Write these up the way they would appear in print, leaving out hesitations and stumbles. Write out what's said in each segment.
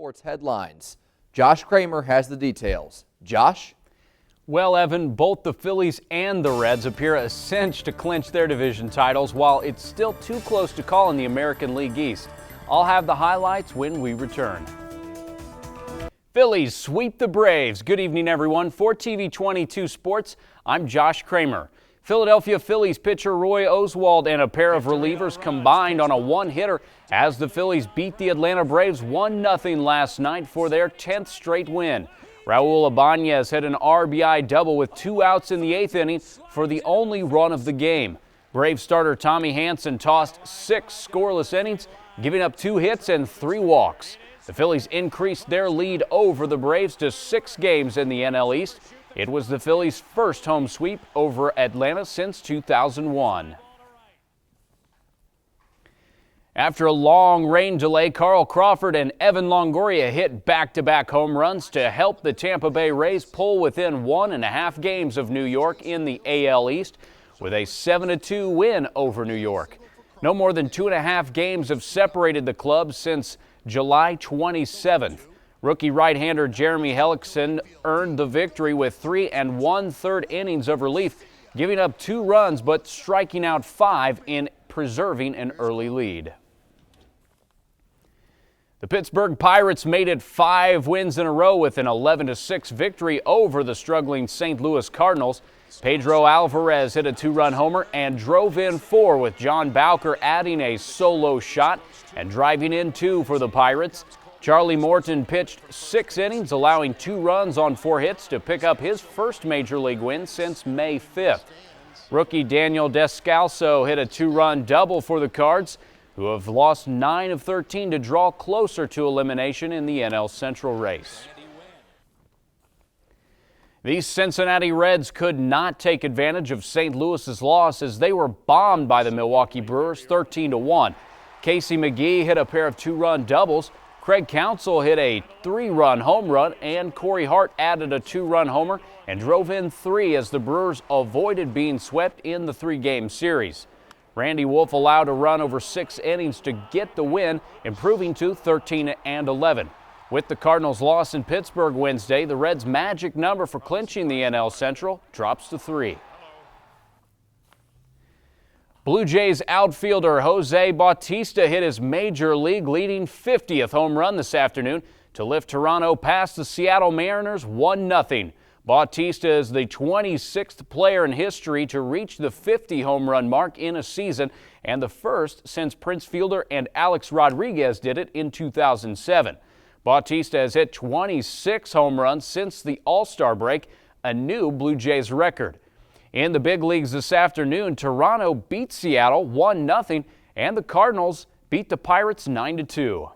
Sports headlines. Josh Kramer has the details. Josh? Well, Evan, both the Phillies and the Reds appear a cinch to clinch their division titles, while it's still too close to call in the American League East. I'll have the highlights when we return. Phillies sweep the Braves. Good evening, everyone. For TV 22 Sports, I'm Josh Kramer. Philadelphia Phillies pitcher Roy Oswalt and a pair of relievers combined on a one-hitter as the Phillies beat the Atlanta Braves 1-0 last night for their 10th straight win. Raul Ibanez hit an RBI double with 2 outs in the 8th inning for the only run of the game. Braves starter Tommy Hanson tossed 6 scoreless innings, giving up 2 hits and 3 walks. The Phillies increased their lead over the Braves to 6 games in the NL East. It was the Phillies' first home sweep over Atlanta since 2001. After a long rain delay, Carl Crawford and Evan Longoria hit back-to-back home runs to help the Tampa Bay Rays pull within 1.5 games of New York in the AL East with a 7-2 win over New York. No more than 2.5 games have separated the clubs since July 27th. Rookie right-hander Jeremy Hellickson earned the victory with 3 1/3 innings of relief, giving up 2 runs but striking out 5 in preserving an early lead. The Pittsburgh Pirates made it 5 wins in a row with an 11-6 victory over the struggling St. Louis Cardinals. Pedro Alvarez hit a 2-run homer and drove in 4 with John Bowker adding a solo shot and driving in 2 for the Pirates. Charlie Morton pitched 6 innings, allowing 2 runs on 4 hits to pick up his first Major League win since May 5th. Rookie Daniel Descalso hit a 2-run double for the Cards, who have lost 9 of 13 to draw closer to elimination in the NL Central race. These Cincinnati Reds could not take advantage of St. Louis's loss as they were bombed by the Milwaukee Brewers 13-1. Casey McGee hit a pair of 2-run doubles. Craig Counsell hit a 3-run home run, and Corey Hart added a 2-run homer and drove in 3 as the Brewers avoided being swept in the 3-game series. Randy Wolf allowed a run over 6 innings to get the win, improving to 13-11. With the Cardinals' loss in Pittsburgh Wednesday, the Reds' magic number for clinching the NL Central drops to 3. Blue Jays outfielder Jose Bautista hit his Major League leading 50th home run this afternoon to lift Toronto past the Seattle Mariners 1-0. Bautista is the 26th player in history to reach the 50 home run mark in a season and the first since Prince Fielder and Alex Rodriguez did it in 2007. Bautista has hit 26 home runs since the All-Star break, a new Blue Jays record. In the big leagues this afternoon, Toronto beat Seattle 1-0, and the Cardinals beat the Pirates 9-2.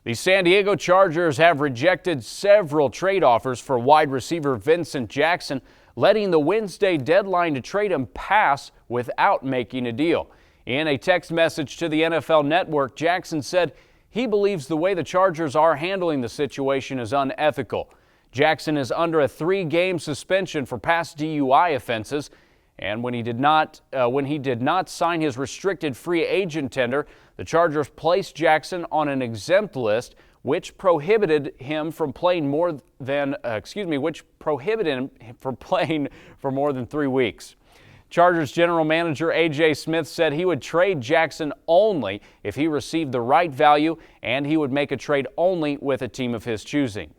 The San Diego Chargers have rejected several trade offers for wide receiver Vincent Jackson, letting the Wednesday deadline to trade him pass without making a deal. In a text message to the NFL Network, Jackson said he believes the way the Chargers are handling the situation is unethical. Jackson is under a 3-game suspension for past DUI offenses, and when he did not sign his restricted free agent tender, the Chargers placed Jackson on an exempt list, which prohibited him from playing for more than 3 weeks. Chargers general manager A.J. Smith said he would trade Jackson only if he received the right value, and he would make a trade only with a team of his choosing.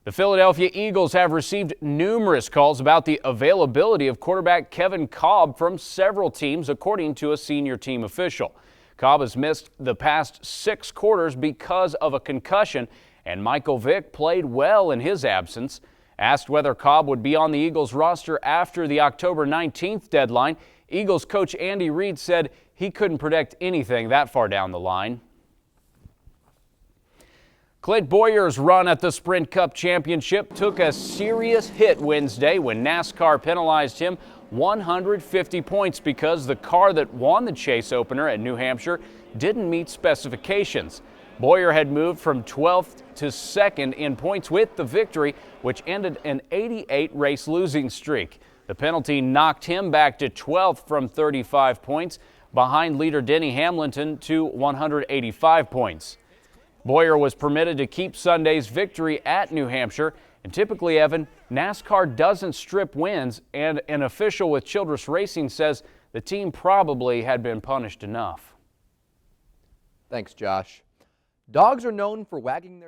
The Philadelphia Eagles have received numerous calls about the availability of quarterback Kevin Kolb from several teams, according to a senior team official. Kolb has missed the past 6 quarters because of a concussion, and Michael Vick played well in his absence. Asked whether Kolb would be on the Eagles roster after the October 19th deadline, Eagles coach Andy Reid said he couldn't predict anything that far down the line. Clint Bowyer's run at the Sprint Cup Championship took a serious hit Wednesday when NASCAR penalized him 150 points because the car that won the chase opener at New Hampshire didn't meet specifications. Bowyer had moved from 12th to 2nd in points with the victory, which ended an 88-race losing streak. The penalty knocked him back to 12th from 35 points. behind leader Denny Hamilton to 185 points. Boyer was permitted to keep Sunday's victory at New Hampshire, and typically, Evan, NASCAR doesn't strip wins, and an official with Childress Racing says the team probably had been punished enough. Thanks, Josh. Dogs are known for wagging their